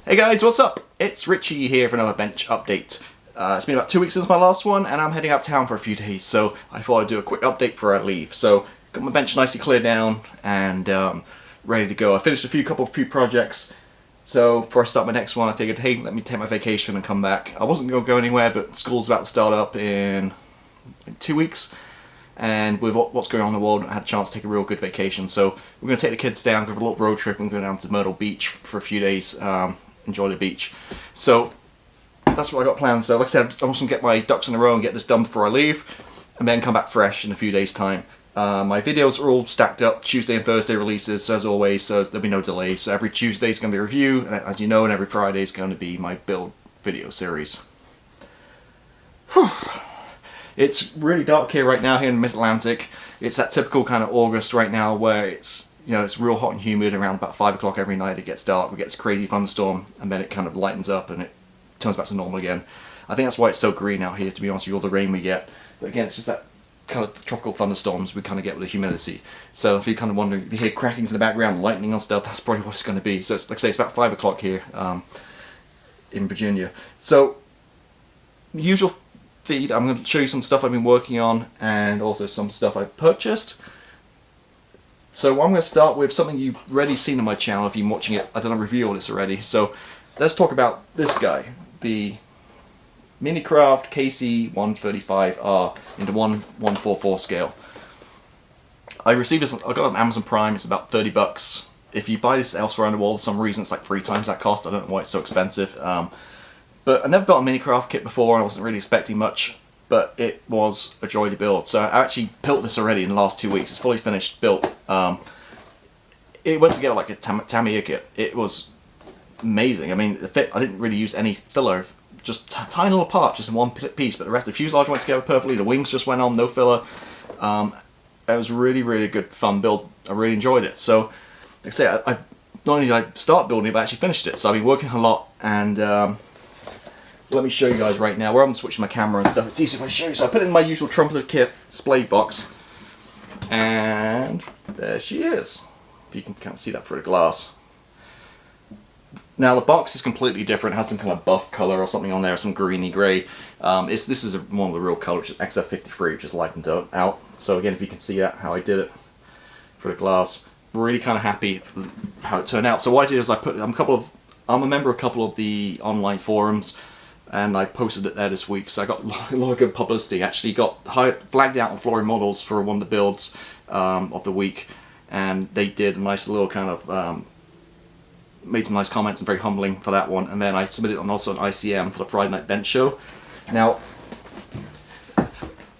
Hey guys, what's up? It's Richie here for another bench update. It's been about 2 weeks since my last one, and I'm heading out of town for a few days, so I thought I'd do a quick update before I leave. So, got my bench nicely cleared down and ready to go. I finished a few projects, so before I start my next one, I figured, hey, let me take my vacation and come back. I wasn't going to go anywhere, but school's about to start up in 2 weeks, and with what's going on in the world, I had a chance to take a real good vacation. So, we're going to take the kids down, go for a little road trip, and go down to Myrtle Beach for a few days. Enjoy the beach. So that's what I got planned. So like I said, I want to get my ducks in a row and get this done before I leave, and then come back fresh in a few days time. My videos are all stacked up, Tuesday and Thursday releases, so as always, so there'll be no delays. So every Tuesday is going to be a review, and as you know, and every Friday is going to be my build video series. Whew. It's really dark here right now, here in the Mid-Atlantic. It's that typical kind of August right now where it's, you know, it's real hot and humid. Around about 5 o'clock every night it gets dark, we get this crazy thunderstorm, and then it kind of lightens up and it turns back to normal again. I think that's why it's so green out here, to be honest with you, all the rain we get. But again, it's just that kind of tropical thunderstorms we kind of get with the humidity. So if you're kind of wondering, if you hear crackings in the background, lightning and stuff, that's probably what it's going to be. So it's, like I say, it's about 5 o'clock here in Virginia. So, usual feed, I'm going to show you some stuff I've been working on and also some stuff I've purchased. So I'm going to start with something you've already seen on my channel if you've been watching it. I don't know, review all this already. So let's talk about this guy, the Minicraft KC135R into 1:144 scale. I received this, I got it on Amazon Prime, it's about 30 bucks. If you buy this elsewhere in the world for some reason it's like 3 times that cost. I don't know why it's so expensive. But I never built a Minicraft kit before and I wasn't really expecting much, but it was a joy to build. So I actually built this already in the last 2 weeks. It's fully finished, built. It went together like a Tamiya kit. It was amazing. I mean, the fit, I didn't really use any filler, just tiny little part, just in one piece, but the rest of the fuselage went together perfectly, the wings just went on, no filler. It was really, really good fun build. I really enjoyed it. So, like I say, I not only did I start building it, but I actually finished it. So I've been working a lot, and let me show you guys right now. Where I'm switching my camera and stuff, it's easier if I show you. So I put it in my usual Trumpeter kit display box, and there she is. If you can kind of see that through the glass. Now the box is completely different. It has some kind of buff color or something on there, some greeny grey. This is one of the real colors, which is XF53, which is lightened out. So again, if you can see that, how I did it for the glass, really kind of happy how it turned out. So what I did was I'm a member of a couple of the online forums, and I posted it there this week, so I got a lot of good publicity. Actually got flagged out on Flory models for one of the builds of the week, and they did a nice little kind of made some nice comments and very humbling for that one. And then I submitted it also on ICM for the Friday Night Bench show. Now,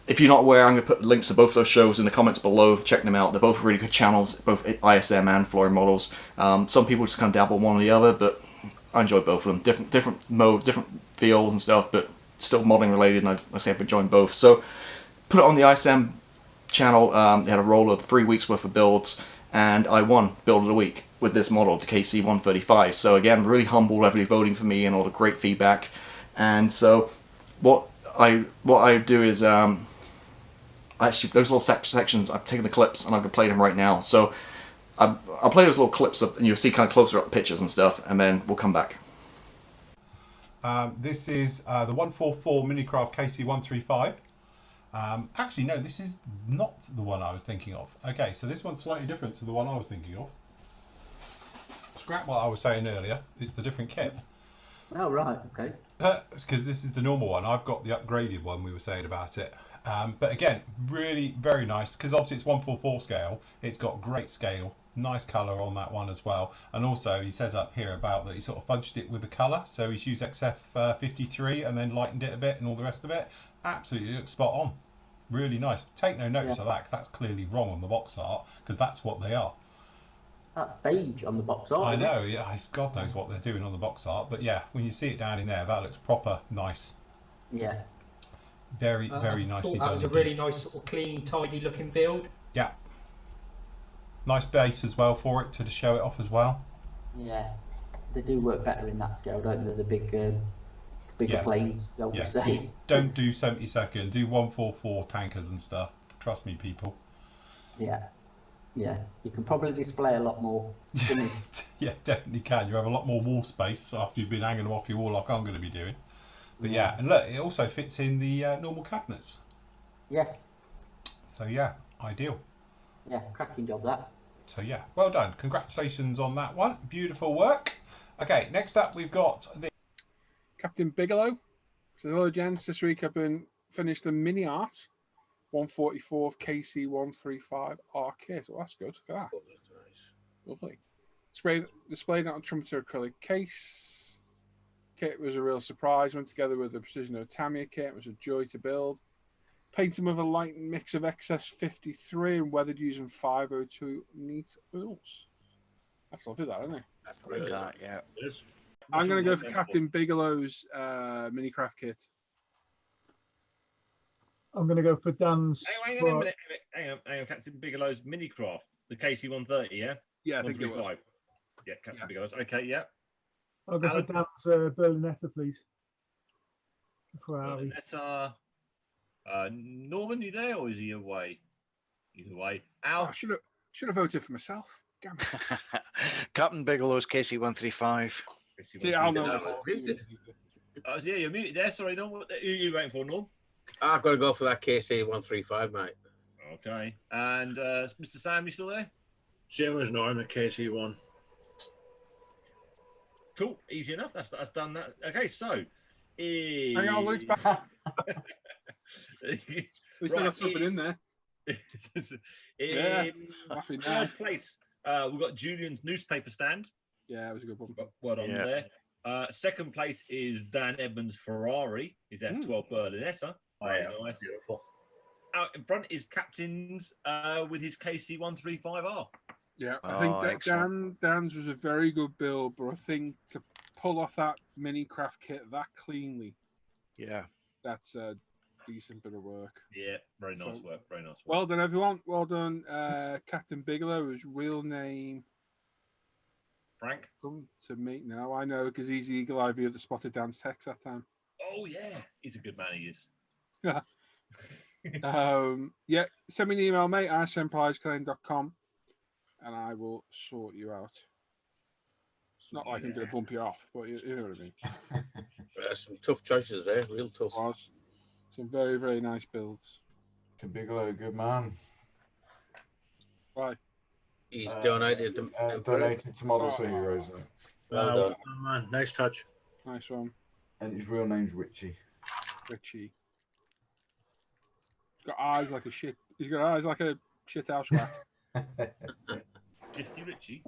if you're not aware, I'm going to put links to both those shows in the comments below. Check them out. They're both really good channels, both ISM and Flory models. Some people just kind of dabble one or the other, but I enjoy both of them. Different mode, different feels and stuff, but still modeling related, and I say I've enjoyed both. So, put it on the ISM channel. They had a roll of 3 weeks worth of builds, and I won Build of the Week with this model, the KC135. So again, really humble, everybody voting for me and all the great feedback. And so, what I do is actually those little sections, I've taken the clips and I'm gonna play them right now. So I'll play those little clips up, and you'll see kind of closer up pictures and stuff, and then we'll come back. This is the 144 Minicraft KC135. Actually, no, this is not the one I was thinking of. Okay, so this one's slightly different to the one I was thinking of. Scrap what I was saying earlier, it's a different kit. Oh, right, okay. Because this is the normal one. I've got the upgraded one we were saying about it. But again, really very nice, because obviously it's 144 scale. It's got great scale, nice colour on that one as well. And also he says up here about that he sort of fudged it with the colour. So he's used XF53 and then lightened it a bit and all the rest of it. Absolutely looks spot on. Really nice. Take no notice of that, because that's clearly wrong on the box art, because that's what they are. That's beige on the box art. I know, yeah, God knows what they're doing on the box art, but yeah, when you see it down in there, that looks proper nice. Yeah. Very nicely done. That was a really nice, sort of clean, tidy looking build. Yeah. Nice base as well for it to show it off as well. Yeah. They do work better in that scale, don't they? The bigger planes, shall we say. Don't do 72nd, do 144 tankers and stuff. Trust me, people. Yeah. Yeah, you can probably display a lot more. Yeah, definitely can. You have a lot more wall space after you've been hanging them off your wall like I'm going to be doing. But yeah, and look, it also fits in the normal cabinets. Yes. So yeah, ideal. Yeah, cracking job that. So yeah, well done. Congratulations on that one. Beautiful work. Okay, next up we've got the Captain Bigelow. So hello, gents. This week I've been finished the mini art 144 KC135 R kit. So that's good. Look at that. Lovely. Displayed out on Trumpeter acrylic case. Kit was a real surprise. Went together with the precision of a Tamiya kit. It was a joy to build. Painted with a light mix of XS53 and weathered using 502 neat wheels. That's lovely, that, isn't it? That's great. Yeah. Yes. I'm going to go for Captain Bigelow's Minicraft kit. I'm going to go for Dan's. Hang on a minute. Hang on. Captain Bigelow's Minicraft, the KC130, yeah? Yeah, I think it was. Yeah, Captain Bigelow's. Okay, yeah. I'll go for Dan's Berlinetta, please. For Harry. Berlinetta. Norman, you there, or is he away? He's away. Al? Oh, I should have voted for myself. Damn it. Captain Bigelow's KC135. See, Al knows. Yeah, you're muted there. Sorry, Norm. Who are you waiting for, Norm? I've got to go for that KC135, mate. Okay. And Mr. Sam, you still there? Same as Norm at KC1. Cool. Easy enough. That's done that. Okay, so. Hang on, Luke's back. We still have something in there. Third place, we've got Julian's newspaper stand. Yeah, it was a good one. Well done there. Second place is Dan Edmonds' Ferrari, his F12 Berlinetta. Very nice. Beautiful. Out in front is Captain's with his KC135R. Yeah, I think that Dan's was a very good build, but I think to pull off that Minicraft kit that cleanly, that's a decent bit of work. Yeah, very nice work. Very nice work. Well done, everyone. Well done, Captain Bigelow. His real name, Frank. Come to me now. I know because he's the Eagle Eye view at the Spotted Dance text that time. Oh yeah, he's a good man. He is. Yeah, send me an email, mate. rsempliceclaim.com, and I will sort you out. It's not like I'm going to bump you off, but you know what I mean. Some tough choices there, real tough. Some very, very nice builds. To Bigelow, good man. Why? He's donated to Models for Heroes, mate. Well done. Man, nice touch. Nice one. And his real name's Richie. Richie. He's got eyes like a shit. He's got eyes like a shit house rat. Shifty Richie.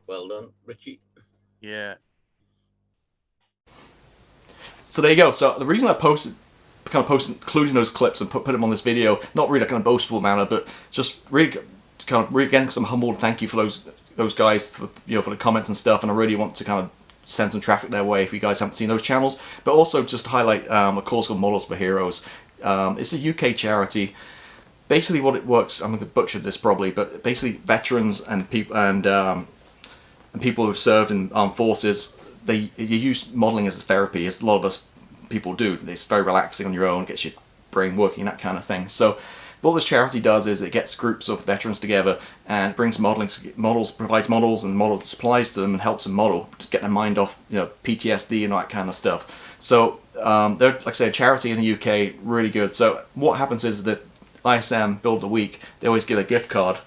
Well done, Richie. Yeah. So there you go. So the reason I posted, including those clips and put them on this video, not really a kind of boastful manner, but just really again, because I'm humbled. Thank you for those guys for for the comments and stuff, and I really want to kind of send some traffic their way if you guys haven't seen those channels. But also just to highlight a cause called Models for Heroes. It's a UK charity. Basically, what it works, I'm going to butcher this probably, but basically veterans and people and people who've served in armed forces, you use modelling as a therapy, as a lot of us people do. It's very relaxing on your own, gets your brain working, that kind of thing. So what this charity does is it gets groups of veterans together and brings provides models and model supplies to them and helps them model, to get their mind off PTSD and all that kind of stuff. So they're, like I say, a charity in the UK, really good. So what happens is that ISM Build of the Week, they always give a gift card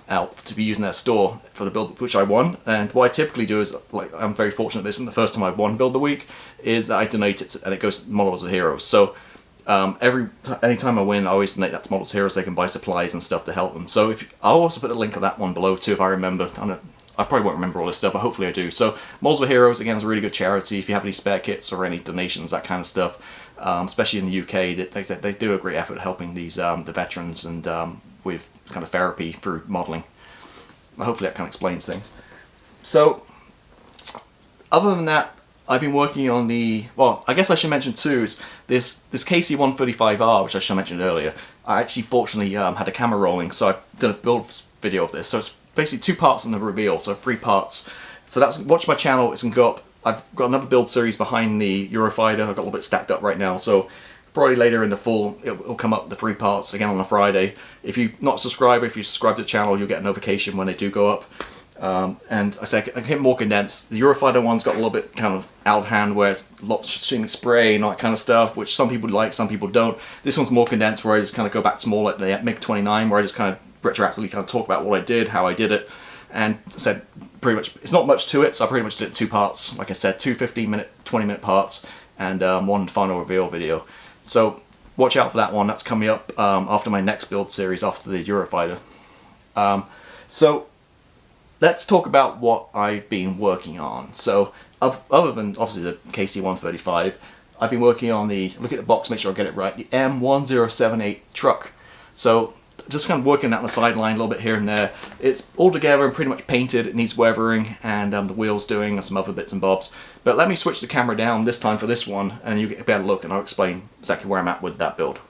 out to be used in their store for the build, which I won. And what I typically do is, like, I'm very fortunate this isn't the first time I've won Build of the Week, is I donate it and it goes to Models of Heroes. So anytime I win, I always donate that to Models of Heroes. They can buy supplies and stuff to help them. So I'll also put a link of that one below too if I remember. I probably won't remember all this stuff, but hopefully I do. So Models of Heroes, again, is a really good charity. If you have any spare kits or any donations, that kind of stuff, especially in the UK, they do a great effort helping these the veterans and with kind of therapy through modelling. Hopefully that kind of explains things. So other than that, I've been working on I guess I should mention too, is this KC135R, which I should have mentioned earlier. I actually fortunately had a camera rolling, so I've done a build video of this. So it's basically 2 parts in the reveal, so 3 parts. So watch my channel. I've got another build series behind the Eurofighter. I've got a little bit stacked up right now. So probably later in the fall, it'll come up the 3 parts again on a Friday. If you're not a subscriber, if you subscribe to the channel, you'll get a notification when they do go up. And I say I can hit more condensed. The Eurofighter one's got a little bit kind of out of hand, where it's lots of shooting spray and all that kind of stuff, which some people like, some people don't. This one's more condensed, where I just kind of go back to more like the MiG-29, where I just kind of retroactively kind of talk about what I did, how I did it, and I said pretty much it's not much to it, so I pretty much did it in 2 parts. Like I said, 2 15-minute, 20-minute parts, and 1 final reveal video. So watch out for that one. That's coming up after my next build series, after the Eurofighter. So let's talk about what I've been working on. So other than obviously the KC-135, I've been working on the, look at the box, make sure I get it right, the M1078 truck. So just kind of working that on the sideline a little bit here and there. It's all together and pretty much painted. It needs weathering, and the wheels doing, and some other bits and bobs. But let me switch the camera down this time for this one, and you get a better look, and I'll explain exactly where I'm at with that build.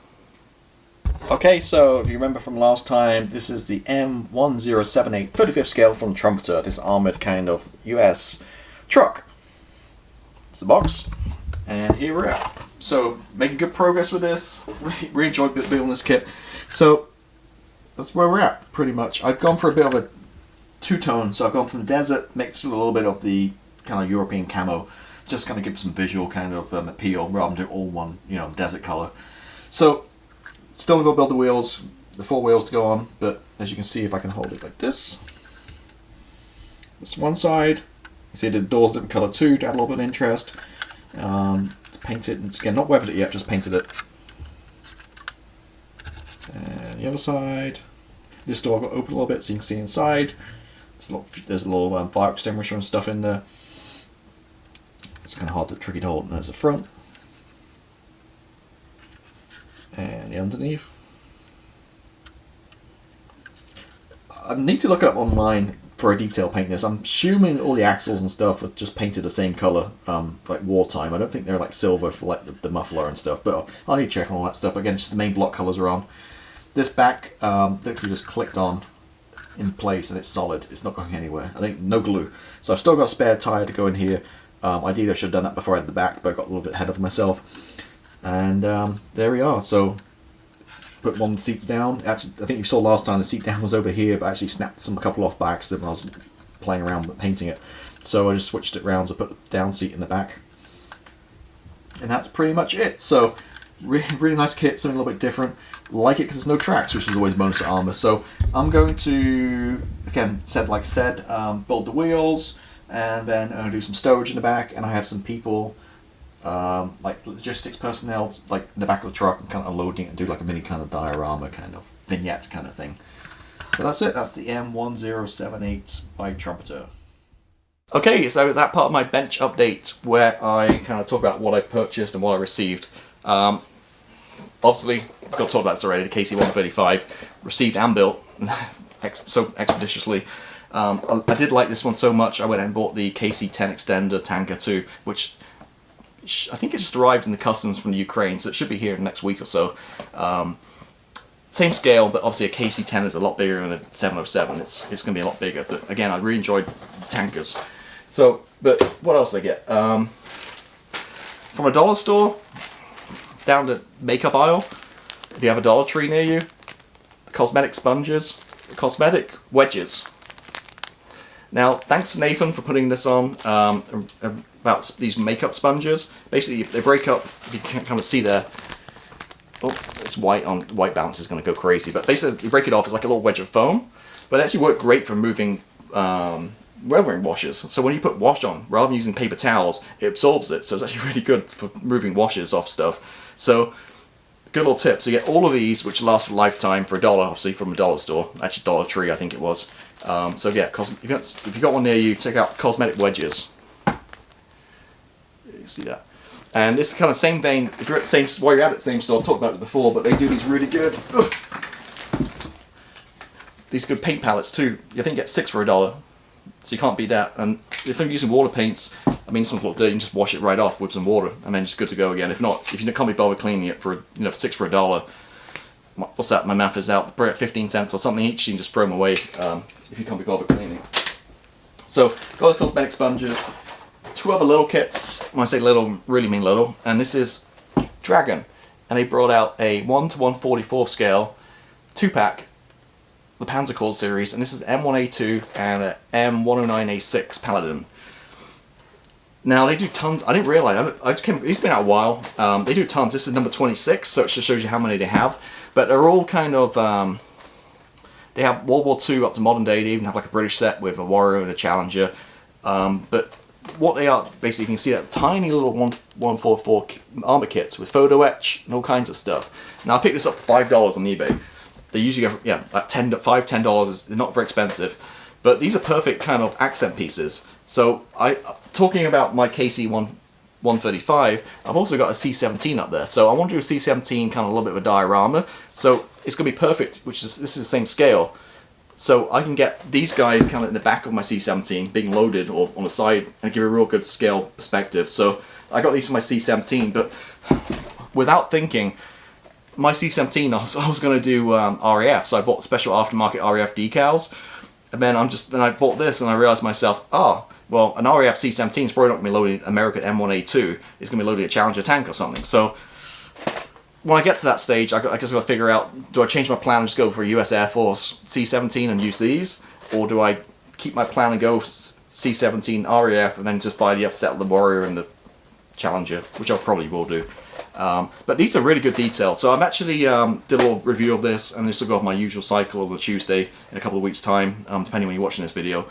Okay, so if you remember from last time, this is the M1078 35th scale from Trumpeter, this armoured kind of US truck. It's the box, and here we're at. So, making good progress with this. Really enjoyed building this kit. So, that's where we're at, pretty much. I've gone for a bit of a two-tone, so I've gone from the desert mixed with a little bit of the kind of European camo, just kind of give some visual kind of appeal, rather than do all one, you know, desert colour. So, still going to go build the wheels, the 4 wheels to go on, but as you can see, if I can hold it like this, this one side, you see the doors different colour too, to add a little bit of interest. Paint it, and again, not weathered it yet, just painted it. And the other side, this door I've got open a little bit so you can see inside. There's a little fire extinguisher and stuff in there. It's kind of hard to tricky to hold. And there's the front. And the underneath. I need to look up online for a detail paint this. I'm assuming all the axles and stuff are just painted the same colour, like wartime. I don't think they're like silver for like the muffler and stuff, but I'll need to check on all that stuff. But again, just the main block colours are on. This back literally just clicked on in place and it's solid. It's not going anywhere. I think no glue. So I've still got a spare tyre to go in here. Ideally I should have done that before I had the back, but I got a little bit ahead of myself. And there we are. So put one of the seats down. Actually, I think you saw last time the seat down was over here, but I actually snapped a couple off by accident when I was playing around with painting it. So I just switched it around, so I put the down seat in the back. And that's pretty much it. So really nice kit, something a little bit different. Like it because there's no tracks, which is always a bonus for armour. So I'm going to, again, like I said, build the wheels, and then do some stowage in the back, and I have some people, like logistics personnel, like in the back of the truck, and kind of unloading it and do like a mini kind of diorama kind of vignette kind of thing. But that's it. That's the M1078 by Trumpeter. Okay, so that part of my bench update where I kind of talk about what I purchased and what I received. Obviously, I've got to talk about this already. The KC-135 received and built so expeditiously. I did like this one so much, I went and bought the KC-10 extender tanker too, which I think it just arrived in the customs from the Ukraine, so it should be here in the next week or so. Same scale, but obviously a KC-10 is a lot bigger than a 707. It's going to be a lot bigger, but again, I really enjoyed tankers. So, but what else did I get? From a dollar store, down the makeup aisle, if you have a Dollar Tree near you, cosmetic sponges, cosmetic wedges. Now, thanks to Nathan for putting this on, about these makeup sponges. Basically, they break up, if you can't kind of see there. Oh, it's white on white balance is going to go crazy. But basically, you break it off, it's like a little wedge of foam. But it actually worked great for moving weathering washes. So when you put wash on, rather than using paper towels, it absorbs it. So it's actually really good for moving washes off stuff. So, good little tip. So you get all of these, which last a lifetime for $1, obviously from a dollar store. Actually, Dollar Tree, I think it was. So yeah, if you've got one near you, check out cosmetic wedges. You see that? And this is kind of same vein. If you're at the same, while you're at the same store, I've talked about it before, but they do these really good. These good paint palettes too. I think you get 6 for $1, so you can't beat that. And if I'm using water paints, I mean, this one's a little dirty. You can just wash it right off with some water, and then it's good to go again. If not, if you can't be bothered cleaning it for 6 for $1, what's that? My math is out. 15 cents or something each. You can just throw them away if you can't be bothered cleaning. So, got those cosmetic sponges. 2 other little kits. When I say little, really mean little. And this is Dragon. and they brought out a 1:144 scale 2-pack, the Panzercord series, and this is M1A2 and a M109A6 Paladin. Now they do tons. I didn't realize. It's been out a while. They do tons. This is number 26, so it just shows you how many they have. But they're all kind of. They have World War II up to modern day. They even have like a British set with a Warrior and a Challenger. But what they are basically, you can see that tiny little 144 armor kits with photo etch and all kinds of stuff. Now I picked this up for $5 on eBay. They usually go, yeah, like $10. They're not very expensive, but these are perfect kind of accent pieces. So talking about my KC-135, I've also got a C-17 up there. So I want to do a C-17 kind of a little bit of a diorama. So it's going to be perfect, this is the same scale. So I can get these guys kind of in the back of my C-17 being loaded or on the side and give a real good scale perspective. So I got these for my C-17, but without thinking, my C-17, I was going to do RAF, so I bought special aftermarket RAF decals, and then I bought this and I realized myself, well, an RAF C-17 is probably not going to be loading American M1A2, it's going to be loading a Challenger tank or something. So when I get to that stage, I just got to figure out, do I change my plan and just go for a US Air Force C-17 and use these, or do I keep my plan and go C-17 RAF and then just buy the upset of the Warrior and the Challenger, which I probably will do. But these are really good details. So I'm actually did a little review of this, and this will go off my usual cycle on a Tuesday in a couple of weeks' time, depending when you're watching this video.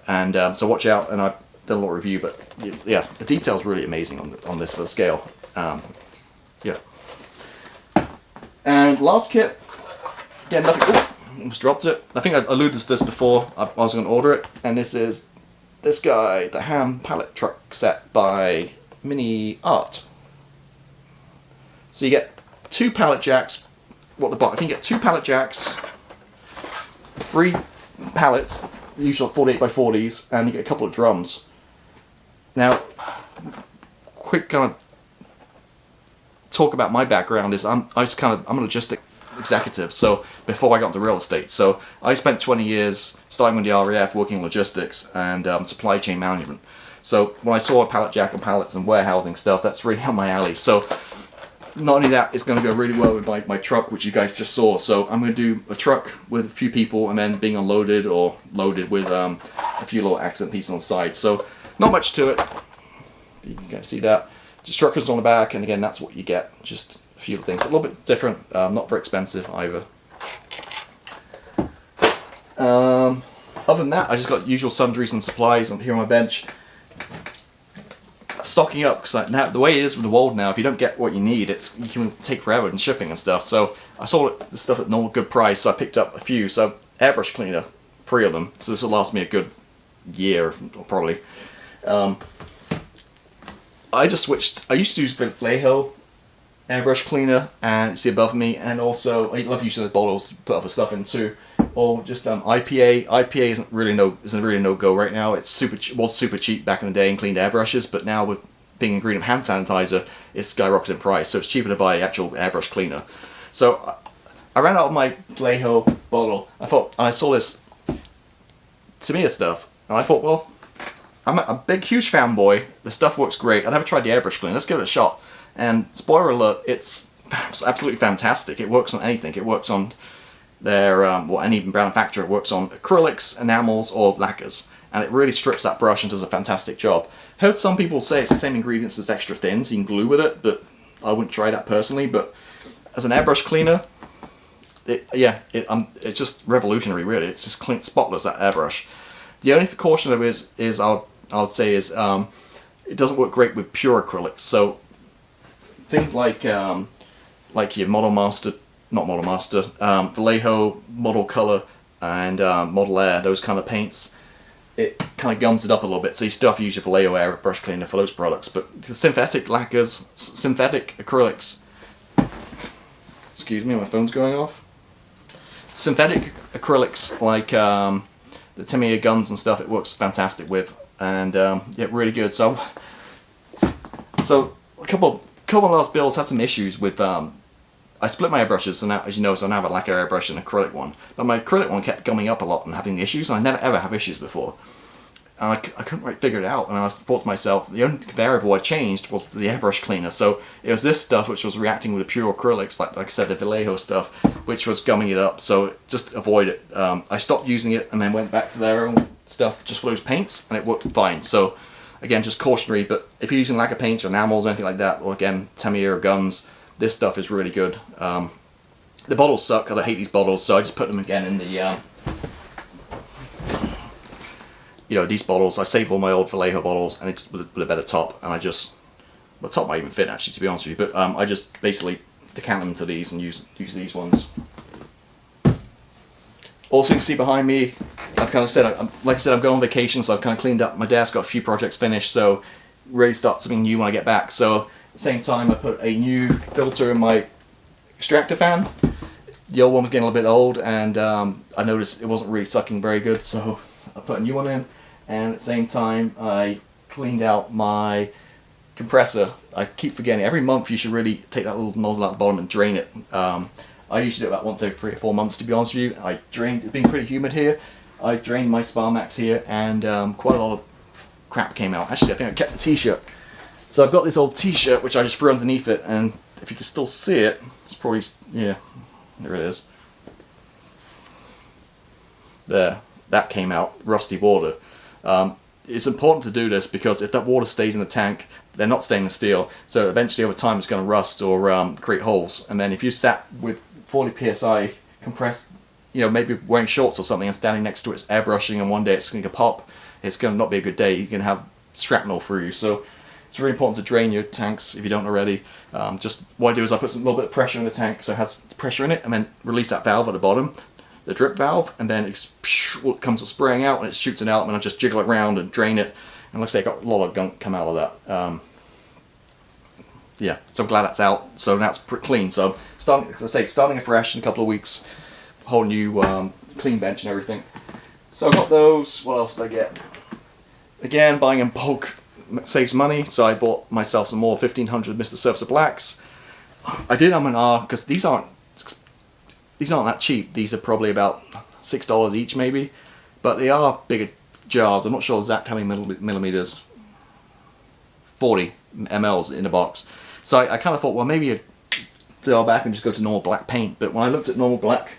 And so watch out, and I've done a little review. But yeah, the detail's really amazing on this for the scale. Yeah. And last kit, again, nothing. Oh, almost dropped it. I think I alluded to this before. I was going to order it, and this is this guy, the Ham pallet truck set by Minicraft. So you get 2 pallet jacks. I think you get 2 pallet jacks, 3 pallets, usually 48 by 40s, and you get a couple of drums. Now, quick kind of talk about my background is I'm a logistic executive. So before I got into real estate, so I spent 20 years starting with the RAF working in logistics and supply chain management. So when I saw a pallet jack and pallets and warehousing stuff, that's really up my alley. So not only that, it's going to go really well with my truck, which you guys just saw. So I'm going to do a truck with a few people and then being unloaded or loaded with a few little accent pieces on the side. So not much to it. You can see that. Just truckers on the back, and again, that's what you get. Just a few things. A little bit different. Not very expensive either. Other than that, I just got usual sundries and supplies here on my bench. Stocking up, because now the way it is with the world now, if you don't get what you need, you can take forever in shipping and stuff. So I saw the stuff at no good price, so I picked up a few. So airbrush cleaner, 3 of them. So this will last me a good year, probably. I just switched. I used to use Vallejo airbrush cleaner, and you see above me, and also I love using the bottles to put other stuff in too. Or just IPA. IPA isn't really no go right now. It's was super cheap back in the day and cleaned airbrushes, but now with being ingredient hand sanitizer, it skyrockets in price. So it's cheaper to buy actual airbrush cleaner. So I ran out of my Vallejo bottle. I saw this Tamiya stuff, and I thought, well, I'm a huge fanboy. The stuff works great. I never tried the airbrush cleaner. Let's give it a shot. And spoiler alert, it's absolutely fantastic. It works on anything. It works on their any manufacturer. It works on acrylics, enamels, or lacquers, and it really strips that brush and does a fantastic job. Heard some people say it's the same ingredients as extra thin, so you can glue with it, but I wouldn't try that personally. But as an airbrush cleaner, it's just revolutionary. Really, it's just clean, spotless, that airbrush. The only caution there is I would say is it doesn't work great with pure acrylics. So things like your Model Master, not Model Master, Vallejo, Model Color, and Model Air, those kind of paints, it kind of gums it up a little bit. So you still have to use your Vallejo airbrush cleaner for those products. But the synthetic lacquers, synthetic acrylics, excuse me, my phone's going off. Synthetic acrylics like the Tamiya guns and stuff, it works fantastic with, and yeah, really good. So a couple of last builds had some issues with. I split my airbrushes, so now, as you know, so I now have a lacquer airbrush and an acrylic one. But my acrylic one kept gumming up a lot and having issues, and I never ever have issues before. and I couldn't quite figure it out. And I thought to myself, the only variable I changed was the airbrush cleaner. So it was this stuff which was reacting with the pure acrylics, like I said, the Vallejo stuff, which was gumming it up. So just avoid it. I stopped using it and then went back to their own stuff just for those paints, and it worked fine. So again, just cautionary, but if you're using lacquer paints or enamels or anything like that, or again, Tamiya or guns, this stuff is really good. The bottles suck, I hate these bottles, so I just put them again in the, these bottles. I save all my old Vallejo bottles, and it's with a better top, and the top might even fit actually, to be honest with you, but I just basically decant them to these and use these ones. Also, you can see behind me, I've kind of said, like I said, I'm going on vacation, so I've kind of cleaned up my desk, got a few projects finished, so ready to start something new when I get back. So at the same time, I put a new filter in my extractor fan. The old one was getting a little bit old, and I noticed it wasn't really sucking very good, so I put a new one in. And at the same time, I cleaned out my compressor. I keep forgetting, every month you should really take that little nozzle out the bottom and drain it. I usually do it about once every 3 or 4 months, to be honest with you. It's been pretty humid here. I drained my Sparmax here, and quite a lot of crap came out. Actually, I think I kept the t-shirt. So I've got this old t-shirt which I just threw underneath it, and if you can still see it, it's probably, yeah, there it is. There, that came out, rusty water. It's important to do this because if that water stays in the tank, they're not stainless steel, so eventually over time it's going to rust or create holes. And then if you sat with 40 psi compressed, maybe wearing shorts or something and standing next to it, it's airbrushing, and one day it's going to pop, it's going to not be a good day. You can have shrapnel through you. So it's really important to drain your tanks if you don't already. Just what I do is I put a little bit of pressure in the tank so it has pressure in it, and then release that valve at the bottom, the drip valve, and then it comes spraying out and it shoots it out, and then I just jiggle it around and drain it. And let's say I got a lot of gunk come out of that. Yeah, so I'm glad that's out. So now it's pretty clean. So starting afresh in a couple of weeks, whole new clean bench and everything. So I got those. What else did I get? Again, buying in bulk saves money. So I bought myself some more 1500 Mr. Surfacer Blacks. I did R because these aren't that cheap. These are probably about $6 each maybe, but they are bigger jars. I'm not sure exactly how many millimeters. 40 mLs in a box. So I kind of thought, well, maybe dial back and just go to normal black paint. But when I looked at normal black,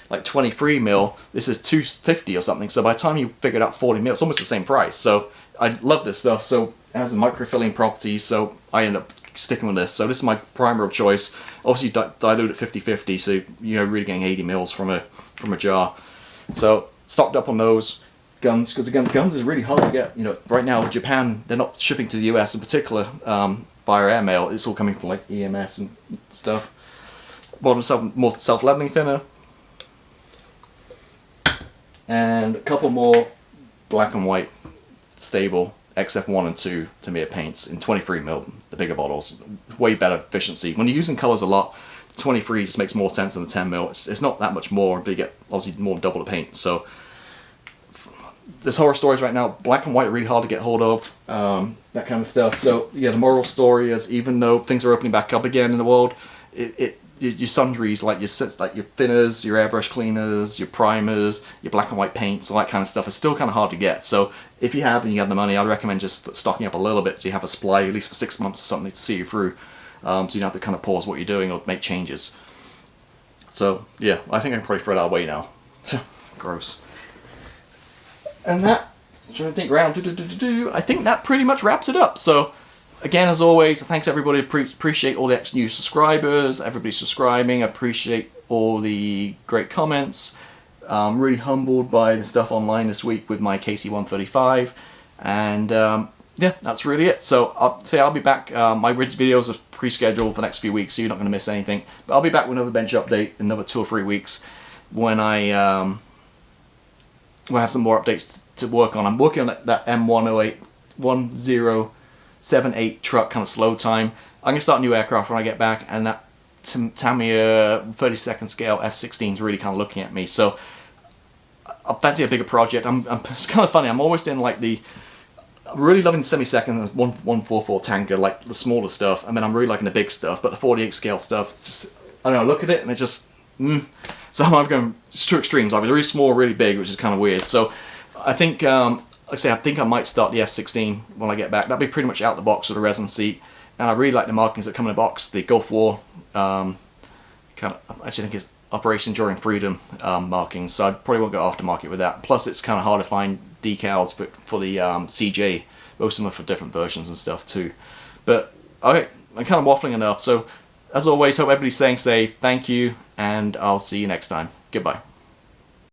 like 23 mil, this is $250 or something. So by the time you figured out 40 mil, it's almost the same price. So I love this stuff. So it has a microfilling properties. So I ended up sticking with this. So this is my primer of choice. Obviously dilute at 50-50, so you're really getting 80 mils from a jar. So stocked up on those. Guns, because again, guns is really hard to get. Right now Japan, they're not shipping to the US in particular via airmail. It's all coming from like EMS and stuff. Bought more self-leveling thinner, and a couple more black and white stable XF1 and 2 Tamiya paints in 23 mil, the bigger bottles. Way better efficiency. When you're using colors a lot, 23 just makes more sense than the 10 mil. It's not that much more, but you get obviously more than double the paint. So there's horror stories right now. Black and white are really hard to get hold of, that kind of stuff. So yeah, the moral story is, even though things are opening back up again in the world, your sundries like your thinners, your airbrush cleaners, your primers, your black and white paints, all that kind of stuff is still kind of hard to get. So if you have the money, I'd recommend just stocking up a little bit so you have a supply at least for 6 months or something to see you through, so you don't have to kind of pause what you're doing or make changes. So yeah, I think I can probably throw that away now. Gross. And that, trying to think around, I think that pretty much wraps it up. So again, as always, thanks everybody. Appreciate all the new subscribers, everybody subscribing. I appreciate all the great comments. I'm really humbled by the stuff online this week with my KC135. And yeah, that's really it. So I'll be back. My videos are pre-scheduled for the next few weeks, so you're not going to miss anything. But I'll be back with another bench update in another 2 or 3 weeks when I have some more updates to work on. I'm working on that M1078 truck, kind of slow time. I'm going to start a new aircraft when I get back, and that Tamiya 32nd scale F-16 is really kind of looking at me. So I fancy a bigger project. It's kind of funny. I'm always in like I'm really loving the semi-second 144 tanker, like the smaller stuff, and then I'm really liking the big stuff. But the 48 scale stuff, it's just, I don't know, look at it and it just, So I'm going just two extremes. Either really small or really big, which is kind of weird. So I think I'm like I say, I think I might start the F16 when I get back. That'll be pretty much out the box with a resin seat. And I really like the markings that come in the box. The Gulf War, kind of, I actually think it's Operation Enduring Freedom markings. So I probably won't go aftermarket with that. Plus, it's kind of hard to find decals for the CJ. Most of them are for different versions and stuff too. But, okay, I'm kind of waffling enough. So, as always, hope everybody's staying safe. Thank you, and I'll see you next time. Goodbye.